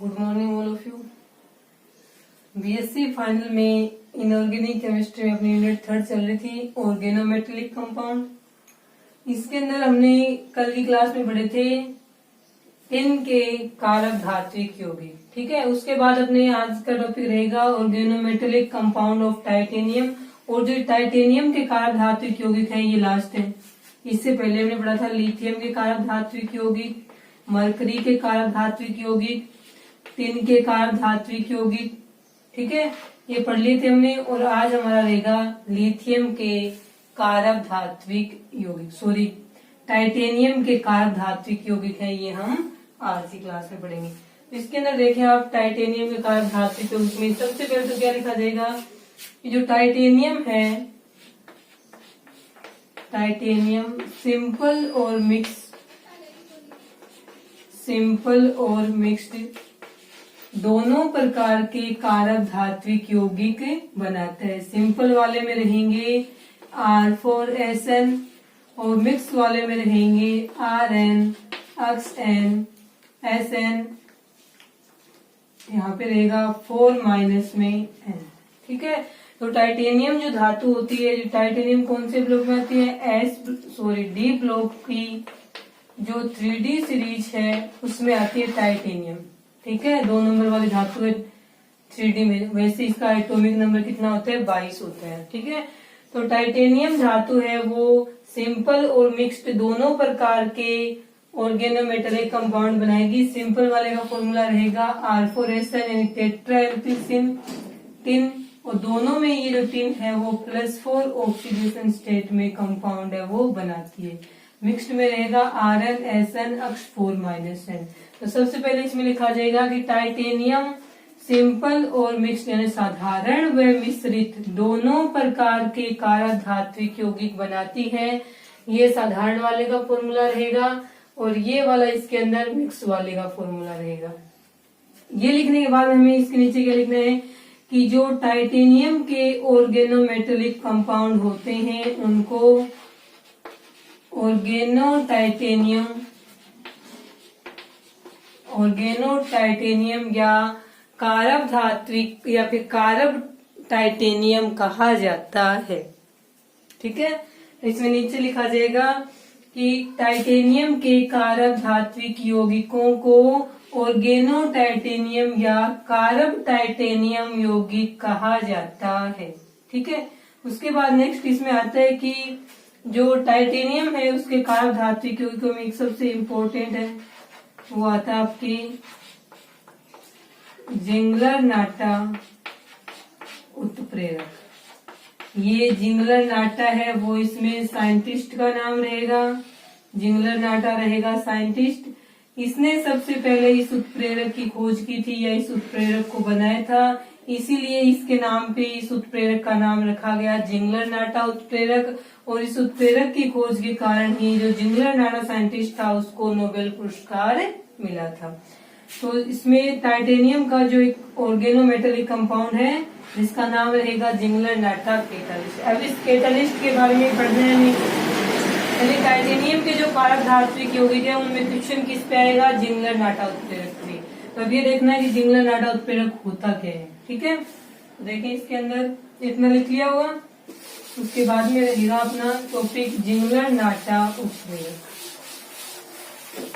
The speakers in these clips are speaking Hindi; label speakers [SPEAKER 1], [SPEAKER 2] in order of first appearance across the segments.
[SPEAKER 1] Good morning all of you. BSc final में इनऑर्गेनिक केमिस्ट्री में अपनी यूनिट 3 चल रही थी, ऑर्गेनोमेटेलिक कंपाउंड। इसके अंदर हमने कल की क्लास में पढ़े थे टिन के कारक धात्विक यौगिक। ठीक है, उसके बाद अपने आज का टॉपिक रहेगा ऑर्गेनोमेटेलिक कंपाउंड ऑफ टाइटेनियम। और जो टाइटेनियम के कारक धात्विक यौगिक है ये लास्ट है। इससे पहले हमने पढ़ा था लिथियम के कारक धात्विक यौगिक, मरकरी के कारक धात्विक यौगिक, टिन के कारक धात्विक यौगिक। ठीक है, ये पढ़ लिए थे हमने। और आज हमारा रहेगा लिथियम के कारक धात्विक यौगिक, टाइटेनियम के कारक धात्विक यौगिक है, ये हम आज की क्लास में पढ़ेंगे। तो इसके अंदर देखें आप टाइटेनियम के कारक धात्विक यौगिक में सबसे पहले तो क्या लिखा जाएगा कि जो टाइटेनियम है, टाइटेनियम सिंपल और मिक्स्ड दोनों प्रकार के कारक धात्विक यौगिक बनाता है। सिंपल वाले में रहेंगे R4SN और मिक्स वाले में रहेंगे RN, XN, SN, यहाँ पे रहेगा 4- में N। ठीक है, तो टाइटेनियम जो धातु होती है, जो टाइटेनियम कौन से ब्लॉक में आती है, डी ब्लॉक की जो 3D सीरीज है उसमें आती है टाइटेनियम। ठीक है, 2 नंबर वाली धातु है 3D में। वैसे इसका एटॉमिक नंबर कितना होता है, 22 होता है। ठीक है, तो टाइटेनियम धातु है वो सिंपल और मिक्स्ड दोनों प्रकार के ऑर्गेनोमेटेलिक कंपाउंड बनाएगी। सिंपल वाले का फॉर्मूला रहेगा R4SN यानी टेट्राएम्फिसिन टिन, और दोनों में ये जो टिन है वो +4 ऑक्सीडेशन स्टेट में कंपाउंड है वो बनाती है। मिक्स्ड में रहेगा RnSN अक्ष 4-N। तो सबसे पहले इसमें लिखा जाएगा कि टाइटेनियम सिंपल और मिक्स्ड यानी साधारण व मिश्रित दोनों प्रकार के कारक धात्विक यौगिक बनाती है। ये साधारण वाले का फॉर्मूला रहेगा और ये वाला इसके अंदर मिक्स वाले का फॉर्मूला रहेगा। ये लिखने के बाद हमें इसके नीचे क्या लिखना है कि जो टाइटेनियम के ऑर्गेनोमेटेलिक कंपाउंड होते हैं उनको ऑर्गेनोटाइटेनियम या कारक धात्विक या फिर कारक टाइटेनियम कहा जाता है। ठीक है, इसमें नीचे लिखा जाएगा कि टाइटेनियम के कारक धात्विक यौगिकों को ऑर्गेनोटाइटेनियम या कारक टाइटेनियम यौगिक कहा जाता है। ठीक है, उसके बाद नेक्स्ट इसमें आता है कि जो टाइटेनियम है उसके कारक धात्विक यौगिकों में एक सबसे इम्पोर्टेंट है वो आता है आपकी जिंगलर-नाटा उत्प्रेरक। ये जिंगलर-नाटा है वो इसमें साइंटिस्ट का नाम रहेगा, जिंगलर-नाटा रहेगा साइंटिस्ट। इसने सबसे पहले इस उत्प्रेरक की खोज की थी या इस उत्प्रेरक को बनाया था, इसीलिए इसके नाम पे इस उत्प्रेरक का नाम रखा गया जिंगलर-नाटा उत्प्रेरक। और इस उत्प्रेरक की खोज के कारण ही जो जिंगलर-नाटा साइंटिस्ट था उसको नोबेल पुरस्कार मिला था। तो इसमें टाइटेनियम का जो एक ऑर्गेनोमेटेलिक कंपाउंड है जिसका नाम रहेगा जिंगलर-नाटा कैटालिस्ट। अब इस कैटालिस्ट के बारे में पढ़ना है नहीं, यानी टाइटेनियम के जो कारक धात्विक यौगिक है उनमें क्वेश्चन किस पे आएगा, जिंगलर-नाटा उत्प्रेरक पे। तो अब ये देखना है कि जिंगलर-नाटा उत्प्रेरक होता क्या है। ठीक है, देखिए इसके अंदर इतना लिख लिया होगा, उसके बाद में रहेगा अपना टॉपिक जिंगलर-नाटा उत्प्रेरक।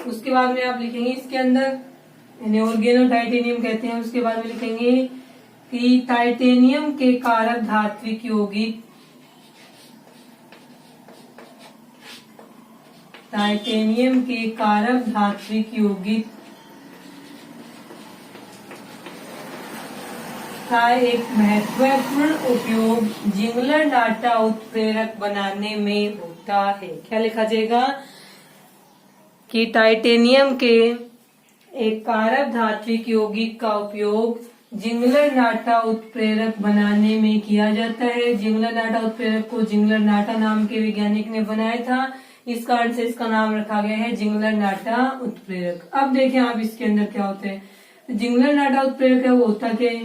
[SPEAKER 1] उसके बाद में आप लिखेंगे इसके अंदर ऑर्गेनोटाइटेनियम कहते हैं, उसके बाद में लिखेंगे कि टाइटेनियम के कारक धात्विक यौगिक, टाइटेनियम के कारक धात्विक यौगिक का एक महत्वपूर्ण उपयोग जिंगलर-नाटा उत्प्रेरक बनाने में होता है। क्या लिखा जाएगा कि टाइटेनियम के एक कारक धात्विक यौगिक का उपयोग जिंगलर-नाटा उत्प्रेरक बनाने में किया जाता है। जिंगलर-नाटा उत्प्रेरक को जिंगलर-नाटा नाम के वैज्ञानिक ने बनाया था, इस कारण से इसका नाम रखा गया है जिंगलर-नाटा उत्प्रेरक। अब देखें आप इसके अंदर क्या होता है। जिंगलर-नाटा उत्प्रेरक है वो होता क्या है,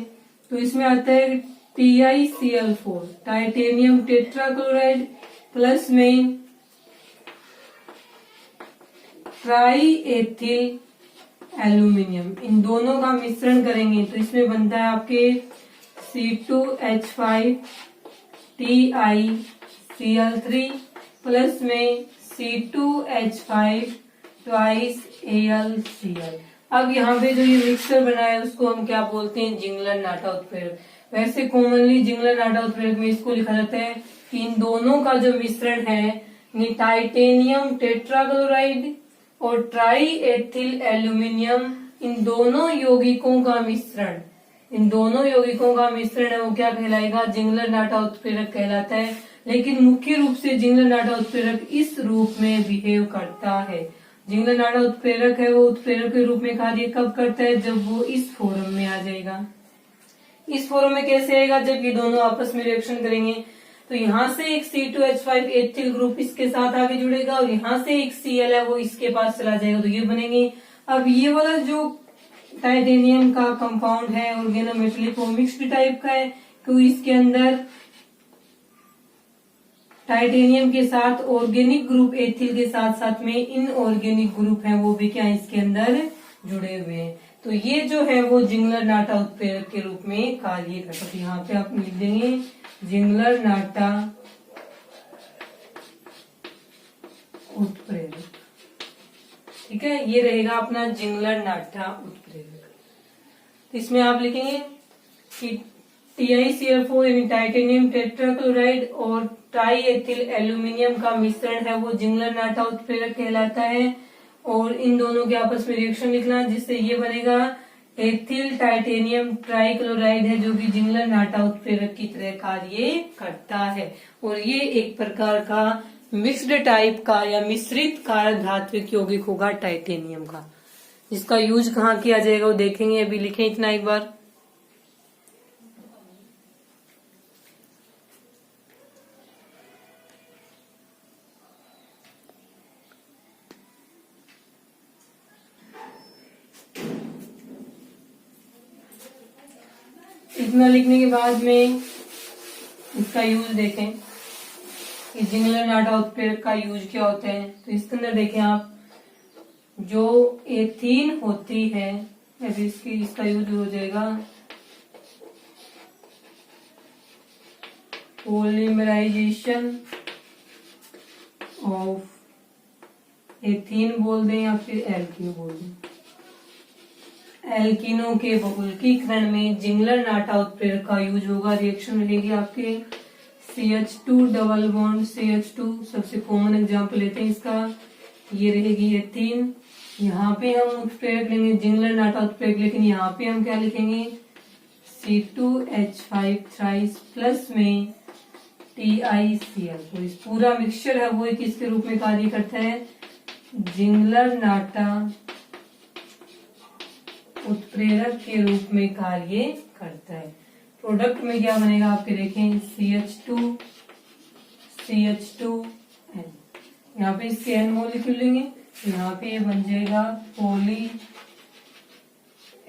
[SPEAKER 1] तो इसमें आता है TiCl4 टाइटेनियम टेट्राक्लोराइड प्लस में ट्राई एथिल एल्यूमिनियम, इन दोनों का मिश्रण करेंगे तो इसमें बनता है आपके C2H5 TiCl3 प्लस में C2H5 ट्वाइस AlCl। अब यहाँ पे जो ये मिक्सचर बना है उसको हम क्या बोलते हैं, जिंगलर नाटा उत्प्रेरक। वैसे कॉमनली जिंगलर नाटा उत्प्रेरक में इसको लिखा जाता है कि इन दोनों का जो मिश्रण है, टाइटेनियम टेट्राक्लोराइड और ट्राई एथिल एल्यूमिनियम, इन दोनों यौगिकों का मिश्रण, इन दोनों यौगिकों का मिश्रण है वो क्या कहलाएगा, जिंगलर नाटा उत्प्रेरक कहलाता है। लेकिन मुख्य रूप से जिंगलर नाटा उत्प्रेरक इस रूप में बिहेव करता है। जिंगलर नाटा उत्प्रेरक है वो उत्प्रेरक के रूप में कार्य कब करता है, जब वो इस फॉर्म में आ जाएगा। इस फॉर्म में कैसे आएगा, जब ये दोनों आपस में रिएक्शन करेंगे तो यहाँ से एक C2H5 एथिल ग्रुप इसके साथ आगे जुड़ेगा और यहाँ से एक Cl है वो इसके पास चला जाएगा, तो ये बनेंगे। अब ये वाला जो टाइटेनियम का कंपाउंड है ऑर्गेनोमेटेलिक वो मिक्स्ड टाइप का है, क्योंकि इसके अंदर टाइटेनियम के साथ ऑर्गेनिक ग्रुप एथिल के साथ साथ में इनऑर्गेनिक ग्रुप है वो भी क्या इसके अंदर जुड़े हुए हैं। तो ये जो है वो जिंगलर नाटा उत्प्रेरक के रूप में कार्य करता है। यहाँ पे आप लिख देंगे जिंगलर नाटा उत्प्रेरक, ठीक है, ये रहेगा अपना जिंगलर नाटा उत्प्रेरक। तो इसमें आप लिखेंगे कि TiCl4 यानी टाइटेनियम टेट्राक्लोराइड और ट्राई एथिल एल्यूमिनियम का मिश्रण है वो जिंगलर नाटा उत्प्रेरक कहलाता है। और इन दोनों के आपस में रिएक्शन लिखना, जिससे ये बनेगा एथिल टाइटेनियम ट्राइक्लोराइड है जो कि जिंगलर नाटा उत्प्रेरक की तरह कार्य करता है। और ये एक प्रकार का मिक्स्ड टाइप का या मिश्रित कारक धात्विक यौगिक होगा टाइटेनियम का, जिसका यूज कहाँ किया जाएगा वो देखेंगे। अभी लिखें इतना एक बार, इतना लिखने के बाद में इसका यूज देखें कि जिंगलर नाटा उत्प्रेरक का यूज क्या होता है। तो इसके अंदर देखें आप, जो एथीन होती है अभी इसका यूज हो जाएगा पॉलीमराइजेशन ऑफ एथीन बोल दें या फिर एल्कीन बोल दें। एल्कीनों के बहुलकीकरण में जिंगलर नाटा उत्प्रेरक का यूज होगा। रिएक्शन रहेगी आपके CH2 डबल बॉन्ड CH2, सबसे कॉमन एग्जांपल लेते हैं इसका, ये रहेगी एथीन। यहाँ पे हम उत्प्रेरक लेंगे जिंगलर नाटा उत्प्रेरक, लेकिन यहाँ पे हम क्या लिखेंगे C2H5 थ्राइस प्लस में TiCl। तो इस पूरा मिक्सचर है वो किसके रूप में कार्य करता है, जिंगलर नाटा उत्प्रेरक के रूप में कार्य करता है। प्रोडक्ट में क्या बनेगा आपके देखें CH2N, यहाँ पे इसके N मॉलिक्यूल लेंगे तो यहाँ पे ये बन जाएगा पॉली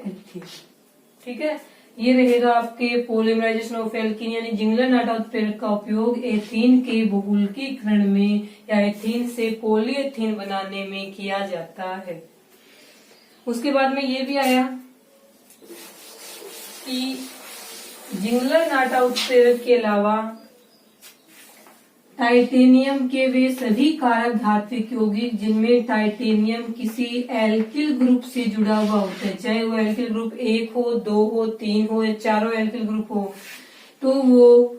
[SPEAKER 1] एथीन, ठीक है। ये रहेगा आपके पॉलीमराइजेशन ऑफ एल्कीन, यानी जिंगलर नाटा उत्प्रेरक का उपयोग एथीन के बहुलकीकरण में या एथीन से पॉलीएथीन बनाने में किया जाता है। उसके बाद में ये भी आया कि जिंगलर नाटा उत्प्रेरक के अलावा टाइटेनियम के वे सभी कारक धात्विक यौगिक जिनमें टाइटेनियम किसी एल्किल ग्रुप से जुड़ा हुआ होता है, चाहे वो एल्किल ग्रुप 1 हो, 2 हो, 3 हो या चारों एल्किल ग्रुप हो, तो वो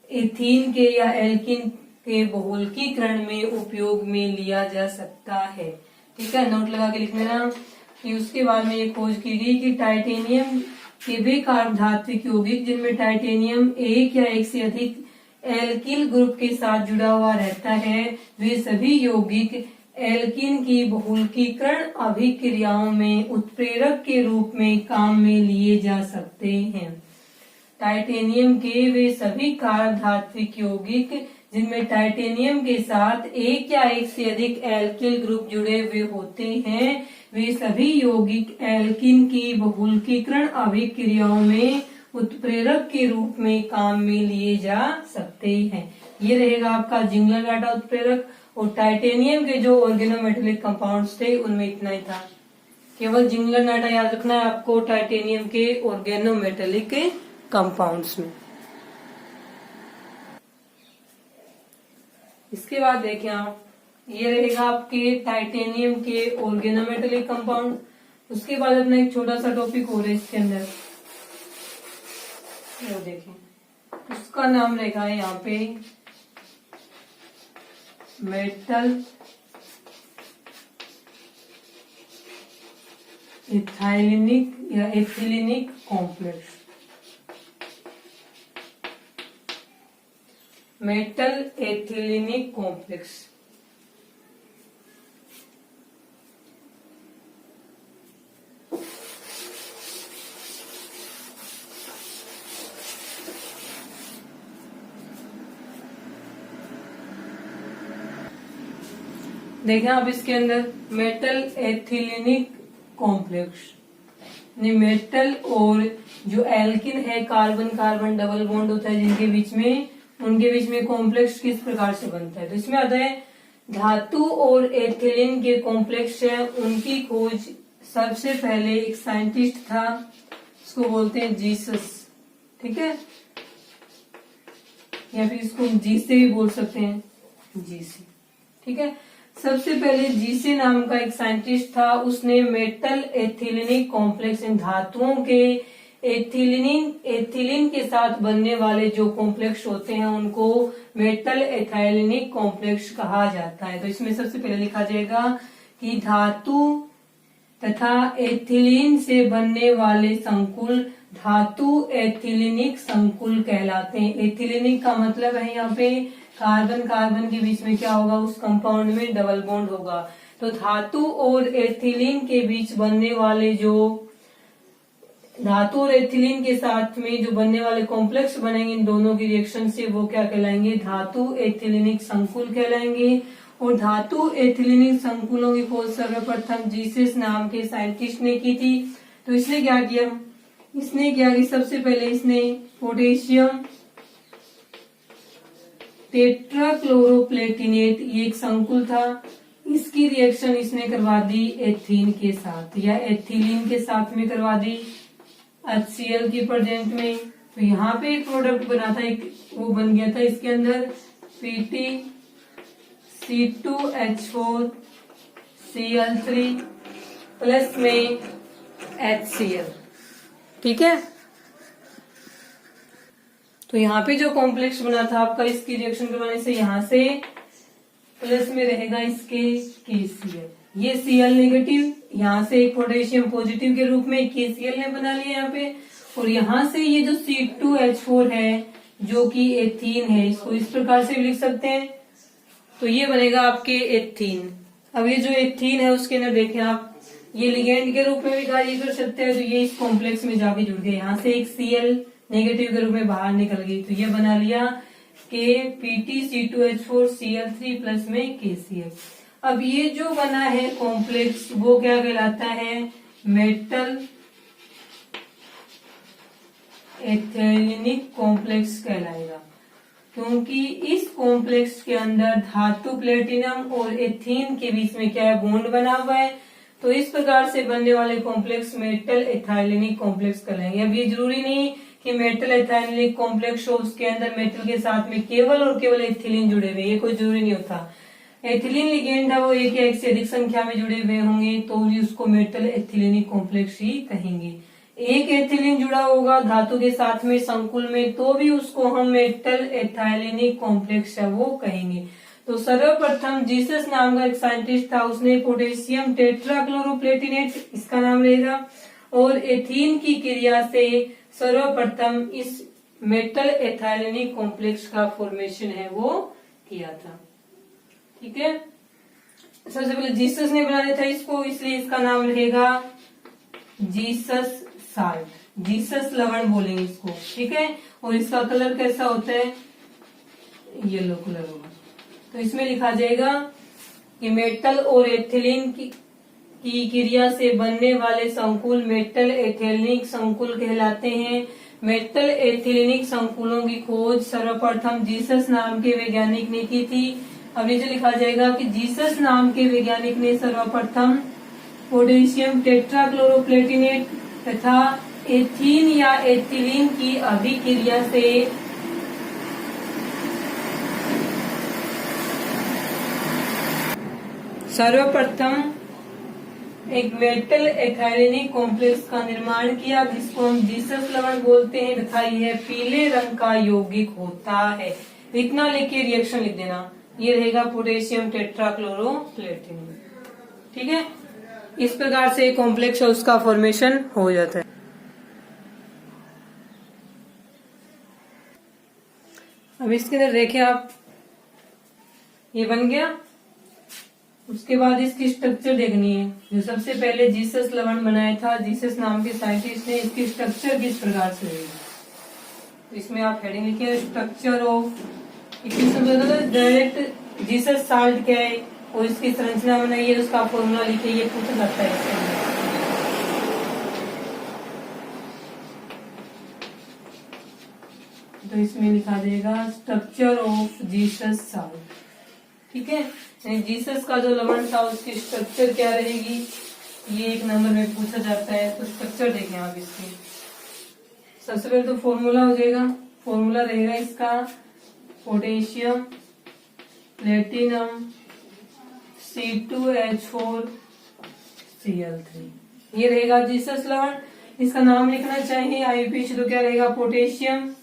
[SPEAKER 1] एथीन के या एल्किन के बहुलकीकरण में उपयोग में लिया जा सकता है, ठीक है। नोट लगा के लिख लेना कि उसके बाद में ये खोज की गई कि टाइटेनियम के वे कारक धात्विक यौगिक जिनमें टाइटेनियम एक या एक से अधिक एल्किल ग्रुप के साथ जुड़ा हुआ रहता है, वे सभी यौगिक एल्किन की बहुलकीकरण अभिक्रियाओं में उत्प्रेरक के रूप में काम में लिए जा सकते हैं। टाइटेनियम के वे सभी कारक धात्विक यौगिक जिनमें टाइटेनियम के साथ एक या एक से अधिक एल्किल ग्रुप जुड़े हुए होते हैं, वे सभी यौगिक एल्किन की बहुलकीकरण अभिक्रियाओं में उत्प्रेरक के रूप में काम में लिए जा सकते हैं। ये रहेगा आपका जिंगलर नाटा उत्प्रेरक। और टाइटेनियम के जो ऑर्गेनोमेटेलिक कंपाउंड्स थे उनमें इतना ही था। केवल जिंगलरनाइट याद रखना है आपको टाइटेनियम के ऑर्गेनोमेटेलिक कंपाउंड्स में। इसके बाद देखें आप, ये रहेगा आपके टाइटेनियम के ऑर्गेनोमेटेलिक कंपाउंड। उसके बाद अपना एक छोटा सा टॉपिक हो रहा है इसके अंदर, वो देखें, उसका नाम रहेगा यहाँ पे मेटल इथाइलिनिक या ethylenic complex. Metal ethylenic complex. देखें आप इसके अंदर मेटल एथिलीनिक कॉम्प्लेक्स, मेटल और जो एल्किन है, कार्बन कार्बन डबल बॉन्ड होता है जिनके बीच में, उनके बीच में कॉम्प्लेक्स किस प्रकार से बनता है। तो इसमें आता है धातु और एथिलीन के कॉम्प्लेक्स है, उनकी खोज सबसे पहले एक साइंटिस्ट था, उसको बोलते हैं जीसस, ठीक है, या फिर इसको जी से भी बोल सकते हैं, जीसी, ठीक है। सबसे पहले जीसी नाम का एक साइंटिस्ट था, उसने मेटल एथिलीनिक कॉम्प्लेक्स, इन धातुओं के एथिलीन के साथ बनने वाले जो कॉम्प्लेक्स होते हैं उनको मेटल एथिलीनिक कॉम्प्लेक्स कहा जाता है। तो इसमें सबसे पहले लिखा जाएगा कि धातु तथा एथिलीन से बनने वाले संकुल धातु एथिलीनिक संकुल कहलाते हैं। एथिलीनिक का मतलब है यहाँ पे कार्बन कार्बन के बीच में क्या होगा, उस कंपाउंड में डबल बॉन्ड होगा। तो धातु और एथिलीन के बीच बनने वाले जो धातु और एथिलीन के साथ में जो बनने वाले कॉम्प्लेक्स बनेंगे इन दोनों की रिएक्शन से, वो क्या कहलाएंगे, धातु एथिलीनिक संकुल कहलाएंगे। और धातु एथिलीनिक संकुलों की खोज सर्वप्रथम जीसस नाम के साइंटिस्ट ने की थी। तो इसने क्या किया, कि सबसे पहले इसने पोटेशियम टेट्राक्लोरोप्लेटिनेट, ये एक संकुल था, इसकी रिएक्शन इसने करवा दी एथीन के साथ या एथिलीन के साथ में करवा दी HCl की प्रेजेंट में। तो यहाँ पे एक प्रोडक्ट बना था, एक वो बन गया था इसके अंदर PtC2H4Cl3 प्लस में HCl, ठीक है। तो यहाँ पे जो कॉम्प्लेक्स बना था आपका, इसकी रिएक्शन करवाने से यहाँ से प्लस में रहेगा इसके KCl, ये Cl नेगेटिव, यहाँ से एक पोटेशियम पॉजिटिव के रूप में KCl ने बना लिया यहाँ पे, और यहाँ से ये जो C2H4 है जो कि एथीन है, इसको इस प्रकार से भी लिख सकते हैं। तो ये बनेगा आपके एथीन। अब ये जो एथीन है उसके अंदर देखें आप, ये लिगेंड के रूप में भी कार्य कर सकते हैं। तो ये इस कॉम्प्लेक्स में जाके जुड़ गए, यहाँ से एक Cl नेगेटिव के रूप में बाहर निकल गई, तो ये बना लिया के PtC2H4Cl3 प्लस में KCl। अब ये जो बना है कॉम्प्लेक्स वो क्या कहलाता है, मेटल एथिलीनिक कॉम्प्लेक्स कहलाएगा, क्योंकि इस कॉम्प्लेक्स के अंदर धातु प्लेटिनम और एथीन के बीच में क्या है, बॉन्ड बना हुआ है। तो इस प्रकार से बनने वाले कॉम्प्लेक्स मेटल एथिलीनिक कॉम्प्लेक्स कहलाएंगे। अब ये जरूरी नहीं कि मेटल एथिलीनिक कॉम्प्लेक्स हो, उसके अंदर मेटल के साथ में केवल और केवल एथिलीन जुड़े हुए, ये कोई जरूरी नहीं होता। एथिलीन लिगेंड है वो एक या एक से अधिक संख्या में जुड़े हुए होंगे तो भी उसको मेटल एथिलीनिक कॉम्प्लेक्स ही कहेंगे। एक एथिलीन जुड़ा होगा धातु के साथ में संकुल में तो भी उसको हम मेटल एथिलीनिक कॉम्प्लेक्स है वो कहेंगे। तो सर्वप्रथम जीसस नाम का एक साइंटिस्ट था, उसने पोटेशियम टेट्राक्लोरोप्लेटिनेट, इसका नाम रहेगा, और एथीन की क्रिया से सर्वप्रथम इस मेटल एथिलीनिक कॉम्प्लेक्स का फॉर्मेशन है वो किया था, ठीक है। सबसे पहले जीसस ने बनाया था इसको, इसलिए इसका नाम रहेगा जीसस साल्ट, जीसस लवण बोलेंगे इसको, ठीक है। और इसका कलर कैसा होता है, येलो कलर होगा। तो इसमें लिखा जाएगा कि मेटल और एथिलीन की क्रिया से बनने वाले संकुल मेटल एथिलीनिक संकुल कहलाते हैं। मेटल एथिलीनिक संकुलों की खोज सर्वप्रथम जीसस नाम के वैज्ञानिक ने की थी। अब नीचे लिखा जाएगा कि जीसस नाम के वैज्ञानिक ने सर्वप्रथम पोटेशियम टेट्राक्लोरोप्लेटिनेट तथा एथीन या एथिलीन की अभिक्रिया से सर्वप्रथम एक मेटल एथाइलेनिक कॉम्प्लेक्स का निर्माण किया जिसको हम जीसस लवण बोलते हैं तथा यह पीले रंग का यौगिक होता है। इतना लेके रिएक्शन लिख देना, ये रहेगा पोटेशियम टेट्राक्लोरोप्लेटिनेट। ठीक है, इस प्रकार से कॉम्प्लेक्स है उसका फॉर्मेशन हो जाता है। अब इसके अंदर देखें आप, ये बन गया। उसके बाद इसकी स्ट्रक्चर देखनी है। जो सबसे पहले जीसस लवण बनाया था, जीसस नाम के साइंटिस्ट ने, इसकी स्ट्रक्चर किस प्रकार से होगी। इसमें आप हेडिंग लिखिए structure of, direct Jesus salt क्या है और इसकी संरचना बनाई है, उसका फॉर्मूला लिखिए, ये पूछा जाता है इसके अंदर। तो इसमें लिखा जाएगा स्ट्रक्चर ऑफ जीसस साल्ट। ठीक है, जीसस का जो लवण था उसकी स्ट्रक्चर क्या रहेगी, ये एक नंबर में पूछा जाता है। तो स्ट्रक्चर देखें आप इसकी। सबसे पहले तो फॉर्मूला हो जाएगा, फॉर्मूला रहेगा इसका पोटेशियम प्लेटिनम C2H4Cl3, ये रहेगा जीसस लवण। इसका नाम लिखना चाहिए आईयूपीएच, तो क्या रहेगा पोटेशियम,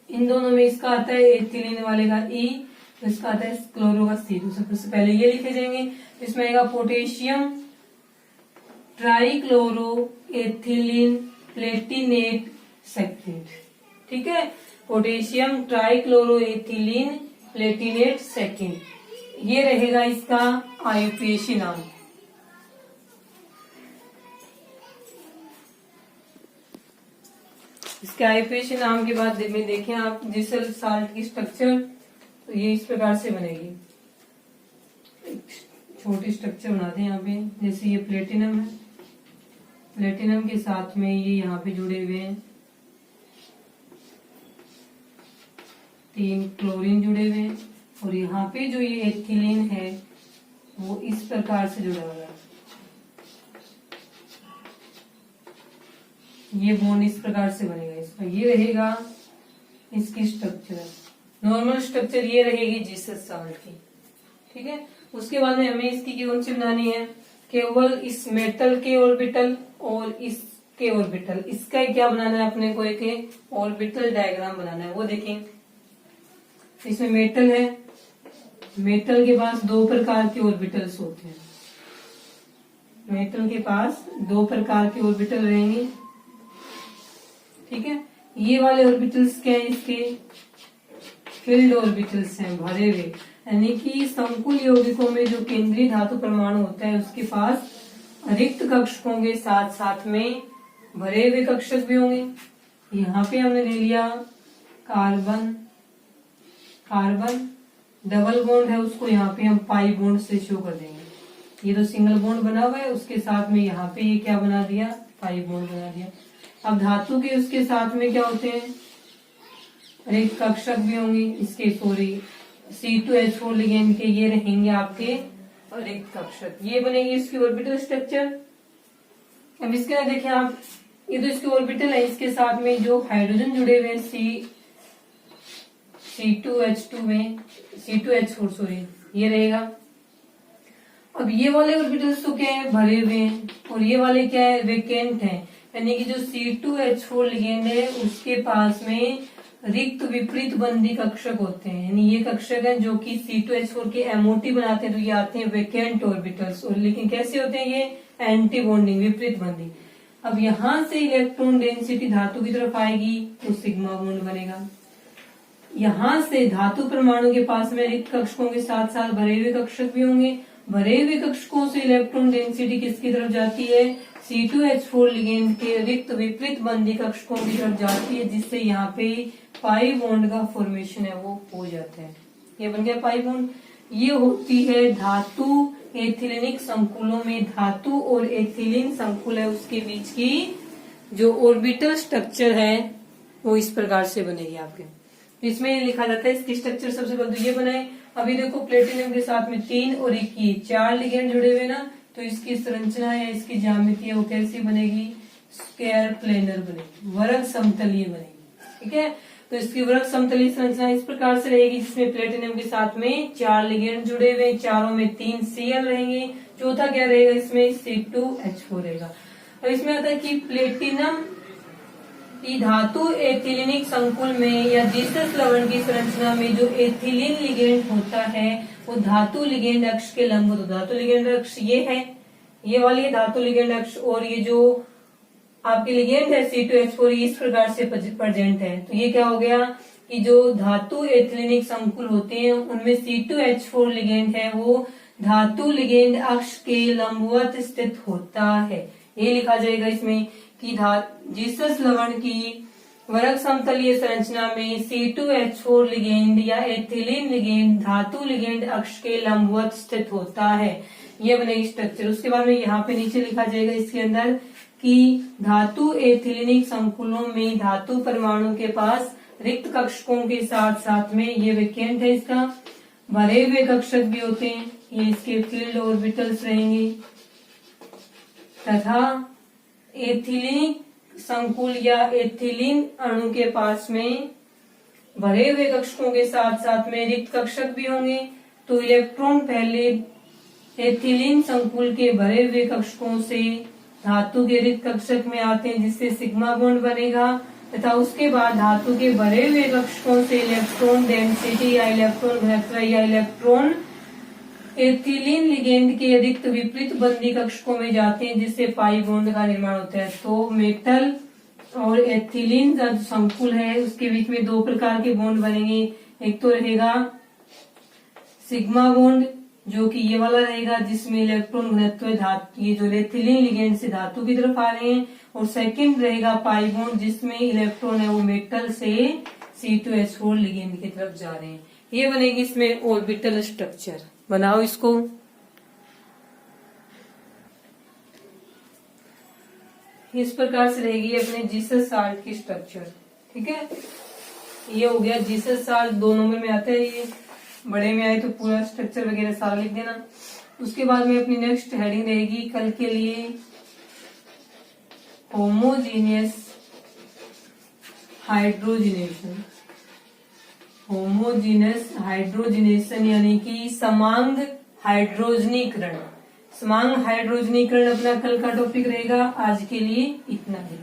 [SPEAKER 1] इन दोनों में इसका आता है एथिलीन वाले का E, तो इसका आता है क्लोरो का C। तो सबसे पहले ये लिखे जाएंगे। इसमें आएगा potassium trichloro ethylene Palatinate second. ठीक है, potassium trichloro ethylene Palatinate second, ये रहेगा इसका आईयूपीएसी नाम। इसके आईयूपीएसी नाम के बाद में देखें आप जीसस साल्ट की स्ट्रक्चर, तो ये इस प्रकार से बनेगी। एक छोटी स्ट्रक्चर बनाते हैं यहाँ पे, जैसे ये प्लेटिनम है, प्लेटिनम के साथ में ये यहाँ पे जुड़े हुए हैं 3 क्लोरीन जुड़े हुए हैं, और यहाँ पे जो ये एथिलीन है वो इस प्रकार से जुड़ा हुआ है। ये बॉन्ड इस प्रकार से बनेगा इसका, ये रहेगा इसकी स्ट्रक्चर। नॉर्मल स्ट्रक्चर ये रहेगी जीसस साल्ट की। ठीक है, उसके बाद में हमें इसकी कौन सी बनानी है, केवल इस मेटल के ऑर्बिटल और इसके ऑर्बिटल, इसका क्या बनाना है अपने को, एक ऑर्बिटल डायग्राम बनाना है। वो देखें, इसमें मेटल है, मेटल के पास 2 प्रकार के ऑर्बिटल्स होते हैं। मेटल के पास 2 प्रकार के ऑर्बिटल रहेंगे। ठीक है, ये वाले ऑर्बिटल्स क्या है, इसके फिल्ड ऑर्बिटल्स हैं, भरे हुए, यानी कि संकुल यौगिकों में जो केंद्रीय धातु परमाणु होता है उसके पास रिक्त कक्षक होंगे, साथ साथ में भरे हुए कक्षक भी होंगे। यहाँ पे हमने ले लिया कार्बन, कार्बन डबल बॉन्ड है, उसको यहाँ पे हम पाई बॉन्ड से शो कर देंगे। ये तो सिंगल बॉन्ड बना हुआ है, उसके साथ में यहाँ पे ये क्या बना दिया, पाई बॉन्ड बना दिया। अब धातु के उसके साथ में क्या होते हैं, रिक्त कक्षक भी होंगे, इसके सॉरी C2H4 लिगेंड के ये रहेंगे आपके रिक्त कक्षक, ये बनेगी इसकी ऑर्बिटल स्ट्रक्चर। अब इसके अंदर देखें आप, ये तो इसकी ऑर्बिटल है, इसके साथ में जो हाइड्रोजन जुड़े हुए C2H2 में C2H4 सॉरी, ये रहेगा। अब ये वाले ऑर्बिटल्स तो क्या है, भरे हुए हैं, और ये वाले क्या है, वेकेंट है, यानी कि जो C2H4 लिगेंड है उसके पास में रिक्त विपरीत बंदी कक्षक होते हैं, यानी ये कक्षक हैं जो कि C2H4 के MOT बनाते हैं, तो ये आते हैं वेकेंट ऑर्बिटल्स, और लेकिन कैसे होते हैं, ये एंटी बॉन्डिंग, विपरीत बंदी। अब यहाँ से इलेक्ट्रॉन डेंसिटी धातु की तरफ आएगी तो सिग्मा बॉन्ड बनेगा। यहाँ से धातु परमाणु के पास में रिक्त कक्षकों के साथ साथ भरे हुए कक्षक भी होंगे, भरे हुए कक्षकों से इलेक्ट्रॉन डेंसिटी किसकी तरफ जाती है, C2H4 लिगेंड के रिक्त विपरीत बंदी कक्षकों की तरफ जाती है, जिससे यहाँ पे पाई बॉन्ड का फॉर्मेशन है वो हो जाता है। ये बन गया पाई बॉन्ड। ये होती है धातु एथिलीनिक संकुलों में, धातु और एथिलीन संकुल है उसके बीच की जो ऑर्बिटल स्ट्रक्चर है वो इस प्रकार से बनेगी आपके। इसमें लिखा जाता है इसकी स्ट्रक्चर, सबसे पहले तो ये बनाए। अभी देखो प्लेटिनम के साथ में 3 और 1 4 लिगेंड जुड़े हुए ना, तो इसकी संरचना या इसकी ज्यामिति वो कैसी बनेगी, स्क्वायर प्लेनर बनेगी, वर्ग समतलीय बनेगी। ठीक है, तो इसकी वर्ग समतलीय संरचना इस प्रकार से रहेगी जिसमें प्लेटिनम के साथ में 4 लिगेंड जुड़े हुए, चारों में 3 Cl रहेंगे, चौथा क्या रहेगा इसमें C2H4 रहेगा। अब इसमें आता है कि प्लेटिनम की धातु एथिलीनिक संकुल में या जीसस लवण की संरचना में जो एथिलीन लिगेंड होता है वो धातु लिगेंड अक्ष के लंबवत होता है। धातु लिगेंड अक्ष ये है, ये वाली है धातु लिगेंड अक्ष, और ये जो आपके लिगेंड है C2H4 इस प्रकार से प्रेजेंट है। तो ये क्या हो गया कि जो धातु एथिलीनिक संकुल होते हैं उनमें C2H4 लिगेंड है वो धातु लिगेंड अक्ष के लंबवत स्थित होता है। ये लिखा जाएगा इसमें कि जीसस लवण की वर्ग समतलीय संरचना में C2H4 लिगेंड या एथिलीन लिगेंड धातु लिगेंड अक्ष के लंबवत स्थित होता है। ये बनेगी स्ट्रक्चर। उसके बाद में यहाँ पे नीचे लिखा जाएगा इसके अंदर कि धातु एथिलीनिक संकुलों में धातु परमाणु के पास रिक्त कक्षकों के साथ साथ में ये वैकेंट है, इसका भरे हुए कक्षक भी होते हैं, ये इसके फील्ड ऑर्बिटल्स रहेंगे, तथा एथिलीन संकुल या एथिलीन अणु के पास में भरे हुए कक्षकों के साथ साथ में रिक्त कक्षक भी होंगे। तो इलेक्ट्रॉन पहले एथिलीन संकुल के भरे हुए कक्षकों से धातु के रिक्त कक्षक में आते हैं जिससे सिग्मा बॉन्ड बनेगा, तथा उसके बाद धातु के भरे हुए कक्षकों से इलेक्ट्रॉन डेंसिटी या इलेक्ट्रॉन घनत्व या इलेक्ट्रॉन एथिलीन लिगेंड के रिक्त विपरीत बंदी कक्षकों में जाते हैं जिससे पाई बॉन्ड का निर्माण होता है। तो मेटल और एथिलीन का जो संकुल है उसके बीच में 2 प्रकार के बॉन्ड बनेंगे। एक तो रहेगा सिग्मा बॉन्ड जो कि ये वाला रहेगा जिसमें इलेक्ट्रॉन घनत्व धातु ये जो एथिलीन लिगेंड से धातु की तरफ आ रहे हैं, और सेकंड रहेगा पाई बॉन्ड जिसमें इलेक्ट्रॉन है वो मेटल से C2H4 लिगेंड की तरफ जा रहे हैं। ये बनेगी इसमें ऑर्बिटल स्ट्रक्चर। बनाओ इसको। इस प्रकार से रहेगी अपने जीसस साल्ट की स्ट्रक्चर। ठीक है, ये हो गया जीसस साल्ट, 2 नंबर में आता है, ये बड़े में आए तो पूरा स्ट्रक्चर वगैरह सारा लिख देना। उसके बाद में अपनी नेक्स्ट हेडिंग रहेगी कल के लिए होमोजीनियस हाइड्रोजिनेशन। होमोजीनस हाइड्रोजिनेशन यानी कि समांग हाइड्रोजनीकरण। समांग हाइड्रोजनीकरण अपना कल का टॉपिक रहेगा। आज के लिए इतना ही।